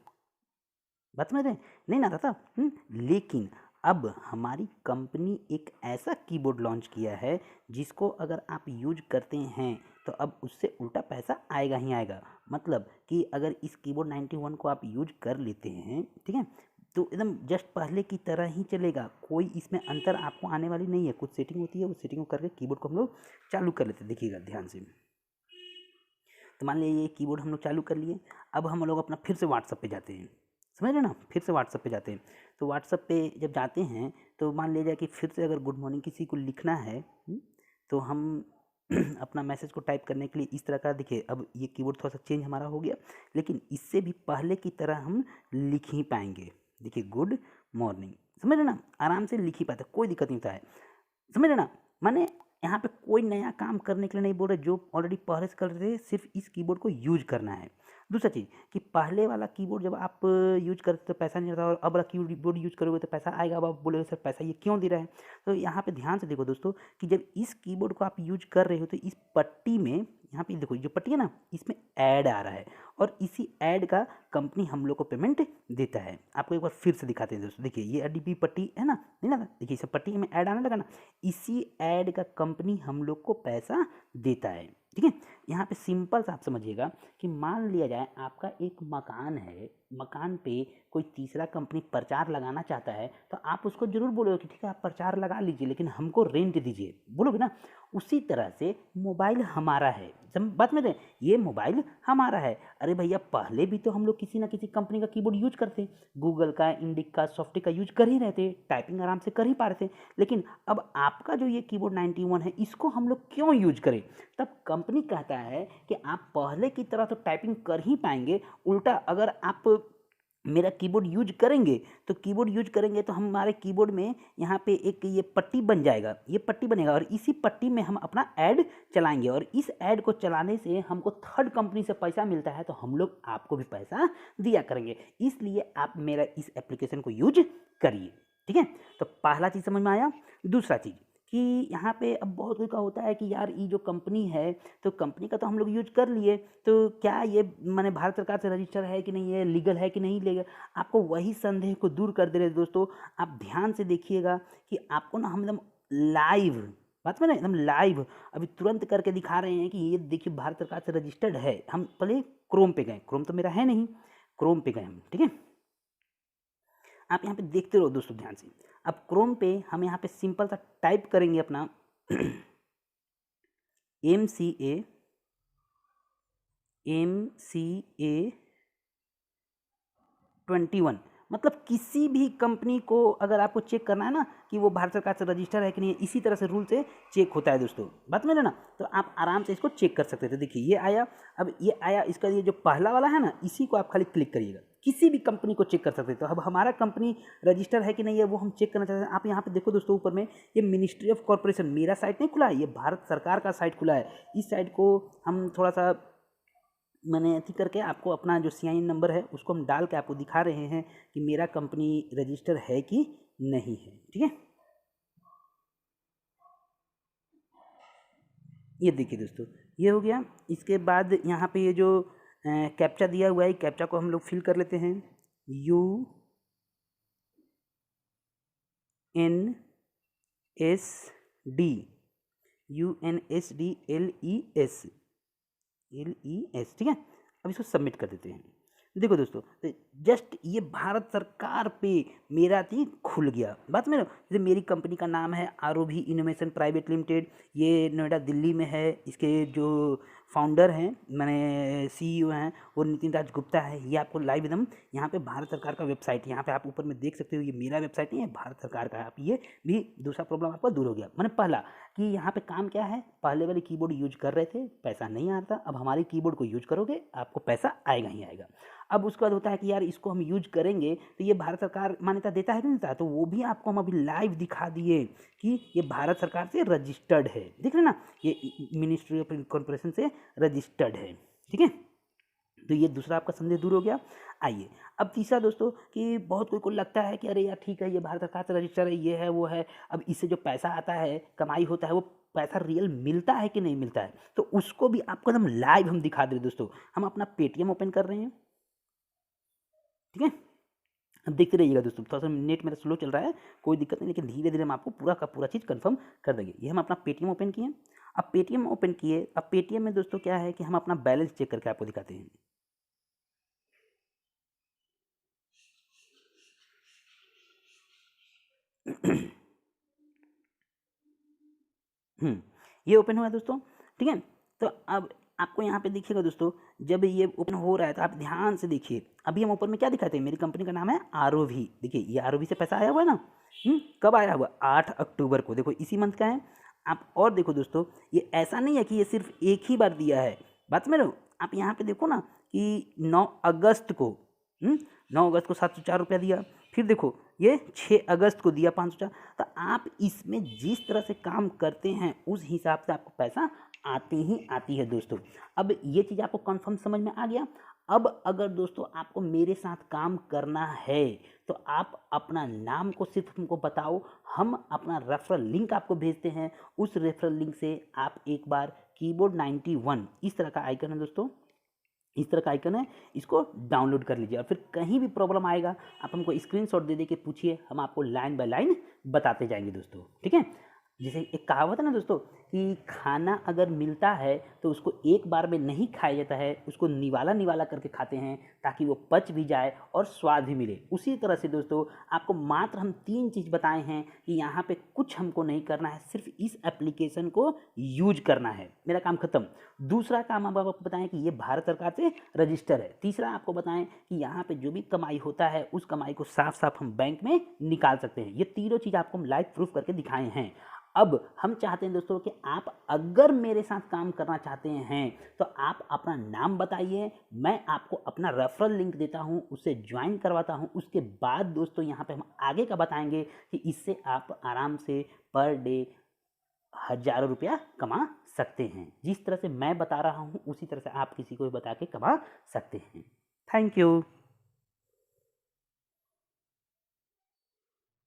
बात समझ रहे हैं? नहीं आता था। लेकिन अब हमारी कंपनी एक ऐसा कीबोर्ड लॉन्च किया है जिसको अगर आप यूज करते हैं तो अब उससे उल्टा पैसा आएगा ही आएगा। मतलब कि अगर इस कीबोर्ड 91 को आप यूज कर लेते हैं, ठीक है, तो एकदम जस्ट पहले की तरह ही चलेगा। कोई इसमें अंतर आपको आने वाली नहीं है। कुछ सेटिंग होती है, उस सेटिंग को करके कीबोर्ड को हम लोग चालू कर लेते हैं। देखिएगा ध्यान से। तो मान लीजिए ये कीबोर्ड हम लोग चालू कर लिए। अब हम लोग अपना फिर से व्हाट्सएप पे जाते हैं, समझ रहे ना, फिर से व्हाट्सएप पे जाते हैं। तो व्हाट्सएप पे जब जाते हैं तो मान लीजिए कि फिर से अगर गुड मॉर्निंग किसी को लिखना है, तो हम अपना मैसेज को टाइप करने के लिए इस तरह का, देखिए अब ये कीबोर्ड थोड़ा सा चेंज हमारा हो गया, लेकिन इससे भी पहले की तरह हम लिख ही पाएंगे। देखिए गुड मॉर्निंग, समझ रहे ना, आराम से लिख ही पाते, कोई दिक्कत नहीं होता है, समझ रहे ना। माने यहाँ पे कोई नया काम करने के लिए नहीं बोल रहे, जो ऑलरेडी पहले से कर रहे थे सिर्फ इस कीबोर्ड को यूज करना है। दूसरा चीज़ कि पहले वाला कीबोर्ड जब आप यूज करते तो पैसा नहीं आता, और अब वाला कीबोर्ड यूज करोगे तो पैसा आएगा। अब आप बोलोगे सर पैसा ये क्यों दे रहा है? तो यहाँ पे ध्यान से देखो दोस्तों कि जब इस कीबोर्ड को आप यूज कर रहे हो तो इस पट्टी में यहाँ पे देखो जो पट्टी है ना, इसमें ऐड आ रहा है और इसी ऐड का कंपनी हम लोग को पेमेंट देता है। आपको एक बार फिर से दिखाते हैं दोस्तों, देखिए ये अडीबी पट्टी है ना, नहीं ना, देखिए इस पट्टी में ऐड आने लगा ना, इसी ऐड का कंपनी हम लोग को पैसा देता है। ठीक है, यहाँ पे सिंपल सा आप समझिएगा कि मान लिया जाए आपका एक मकान है, मकान पे कोई तीसरा कंपनी प्रचार लगाना चाहता है, तो आप उसको जरूर बोलोगे कि ठीक है आप प्रचार लगा लीजिए लेकिन हमको रेंट दीजिए, बोलोगे ना। उसी तरह से मोबाइल हमारा है, बात में ये मोबाइल हमारा है। अरे भैया पहले भी तो हम लोग किसी ना किसी कंपनी का कीबोर्ड यूज करते, गूगल का, इंडिक का, सॉफ्टी का यूज कर ही रहे थे, टाइपिंग आराम से कर ही पा रहे थे। लेकिन अब आपका जो ये कीबोर्ड 91 है, इसको हम लोग क्यों यूज करें? तब कंपनी कहता है कि आप पहले की तरह तो टाइपिंग कर ही पाएंगे, उल्टा अगर आप मेरा कीबोर्ड यूज करेंगे तो हमारे कीबोर्ड में यहाँ पे एक ये पट्टी बन जाएगा, ये पट्टी बनेगा और इसी पट्टी में हम अपना ऐड चलाएंगे और इस ऐड को चलाने से हमको थर्ड कंपनी से पैसा मिलता है, तो हम लोग आपको भी पैसा दिया करेंगे, इसलिए आप मेरा इस एप्लीकेशन को यूज करिए। ठीक है, तो पहला चीज़ समझ में आया। दूसरा चीज़ कि यहाँ पे अब बहुत कोई का होता है कि यार ये जो कंपनी है, तो कंपनी का तो हम लोग यूज कर लिए, तो क्या ये माने भारत सरकार से रजिस्टर है कि नहीं, है लीगल है कि नहीं लीगल। आपको वही संदेह को दूर कर दे रहे दोस्तों। आप ध्यान से देखिएगा कि आपको ना हम एकदम लाइव, बात में ना एकदम लाइव अभी तुरंत करके दिखा रहे हैं कि ये देखिए भारत सरकार से रजिस्टर्ड है। हम पहले क्रोम पे गए, क्रोम तो मेरा है नहीं, क्रोम पे गए हम। ठीक है, आप यहाँ पे देखते रहो दोस्तों ध्यान से। अब क्रोम पे हम यहाँ पे सिंपल सा टाइप करेंगे अपना MCA 21, मतलब किसी भी कंपनी को अगर आपको चेक करना है ना कि वो भारत सरकार से रजिस्टर है कि नहीं, इसी तरह से रूल से चेक होता है दोस्तों, बात में ना, तो आप आराम से इसको चेक कर सकते थे। देखिए ये आया, अब ये आया, इसका ये जो पहला वाला है ना, इसी को आप खाली क्लिक करिएगा, किसी भी कंपनी को चेक कर सकते थे। तो अब हमारा कंपनी रजिस्टर है कि नहीं है वो हम चेक करना चाहते हैं। आप यहाँ पे देखो दोस्तों, ऊपर में ये मिनिस्ट्री ऑफ कॉर्पोरेशन, मेरा साइट नहीं खुला है, ये भारत सरकार का साइट खुला है। इस साइट को हम थोड़ा सा मैंने ऐसी करके आपको अपना जो CIN नंबर है उसको हम डाल के आपको दिखा रहे हैं कि मेरा कंपनी रजिस्टर है कि नहीं है। ठीक है, ये देखिए दोस्तों, ये हो गया। इसके बाद यहाँ पे ये जो कैप्चा दिया हुआ है, कैप्चा को हम लोग फिल कर लेते हैं। UNSD ठीक है, अब इसको सबमिट कर देते हैं। देखो दोस्तों, तो जस्ट ये भारत सरकार पे मेरा थी खुल गया, बात में जैसे मेरी कंपनी का नाम है ROV इनोवेशन प्राइवेट लिमिटेड, ये नोएडा दिल्ली में है। इसके जो फाउंडर हैं मैंने CEO हैं वो नितिन राज गुप्ता है। ये आपको लाइव एकदम यहाँ पे भारत सरकार का वेबसाइट, यहाँ पे आप ऊपर में देख सकते हो, ये मेरा वेबसाइट नहीं है, भारत सरकार का है। आप ये भी दूसरा प्रॉब्लम आपका दूर हो गया। मैंने पहला कि यहाँ पे काम क्या है, पहले वाले कीबोर्ड यूज कर रहे थे पैसा नहीं आता, अब हमारे कीबोर्ड को यूज करोगे आपको पैसा आएगा ही आएगा। अब उसके बाद होता है कि यार इसको हम यूज करेंगे तो ये भारत सरकार मान्यता देता है कि नहीं देता है, तो वो भी आपको हम अभी लाइव दिखा दिए कि ये भारत सरकार से रजिस्टर्ड है। देख रहे ना, ये मिनिस्ट्री ऑफ कॉर्पोरेशन से रजिस्टर्ड है। ठीक है, तो ये दूसरा आपका संदेह दूर हो गया। आइए अब तीसरा दोस्तों, कि बहुत कोई को लगता है कि अरे यार ठीक है ये भारत सरकार से रजिस्टर है, ये है वो है, अब इससे जो पैसा आता है, कमाई होता है, वो पैसा रियल मिलता है कि नहीं मिलता है, तो उसको भी आपको एकदम लाइव हम दिखा दे रहे दोस्तों। हम अपना पेटीएम ओपन कर रहे हैं। ठीक है, अब देखते रहिएगा दोस्तों, थोड़ा सा नेट मेरा स्लो चल रहा है, कोई दिक्कत नहीं, लेकिन धीरे धीरे हम आपको पूरा का पूरा चीज़ कंफर्म कर देंगे। ये हम अपना पेटीएम ओपन किए। अब पेटीएम ओपन किए, अब पेटीएम में दोस्तों क्या है कि हम अपना बैलेंस चेक करके आपको दिखाते हैं। ये ओपन हुआ दोस्तों। ठीक है, तो अब आपको यहाँ पे देखिएगा दोस्तों, जब ये ओपन हो रहा है तो आप ध्यान से देखिए। अभी हम ऊपर में क्या दिखाते हैं, मेरी कंपनी का नाम है ROV। देखिए ये ROV से पैसा आया हुआ है ना, कब आया हुआ, 8 अक्टूबर को, देखो इसी मंथ का है। आप और देखो दोस्तों, ये ऐसा नहीं है कि ये सिर्फ एक ही बार दिया है, बात में रहो। आप यहाँ पे देखो ना कि 9 अगस्त को 9 अगस्त को 704 रुपया दिया, फिर देखो ये 6 अगस्त को दिया 504। तो आप इसमें जिस तरह से काम करते हैं उस हिसाब से आपको पैसा आती ही आती है दोस्तों। अब ये चीज़ आपको कंफर्म समझ में आ गया। अब अगर दोस्तों आपको मेरे साथ काम करना है तो आप अपना नाम को सिर्फ हमको बताओ, हम अपना रेफरल लिंक आपको भेजते हैं। उस रेफरल लिंक से आप एक बार कीबोर्ड 91 इस तरह का आइकन है दोस्तों, इस तरह का आइकन है, इसको डाउनलोड कर लीजिए और फिर कहीं भी प्रॉब्लम आएगा आप हमको स्क्रीनशॉट दे दे के पूछिए, हम आपको लाइन बाय लाइन बताते जाएंगे दोस्तों, ठीक है। जैसे एक कहावत है ना दोस्तों कि खाना अगर मिलता है तो उसको एक बार में नहीं खाया जाता है, उसको निवाला निवाला करके खाते हैं ताकि वो पच भी जाए और स्वाद भी मिले। उसी तरह से दोस्तों आपको मात्र हम 3 चीज़ बताए हैं कि यहाँ पे कुछ हमको नहीं करना है, सिर्फ इस एप्लीकेशन को यूज करना है, मेरा काम खत्म। दूसरा काम हम आपको बताएं कि ये भारत सरकार से रजिस्टर है। तीसरा आपको बताएं कि यहाँ पे जो भी कमाई होता है उस कमाई को साफ साफ हम बैंक में निकाल सकते हैं। ये तीनों चीज़ आपको हम लाइव प्रूफ करके दिखाए हैं। अब हम चाहते हैं दोस्तों कि आप अगर मेरे साथ काम करना चाहते हैं तो आप अपना नाम बताइए, मैं आपको अपना रेफरल लिंक देता हूं, उससे ज्वाइन करवाता हूं। उसके बाद दोस्तों यहाँ पे हम आगे का बताएंगे कि इससे आप आराम से पर डे हज़ारों रुपया कमा सकते हैं। जिस तरह से मैं बता रहा हूं उसी तरह से आप किसी को भी बता के कमा सकते हैं। Thank you.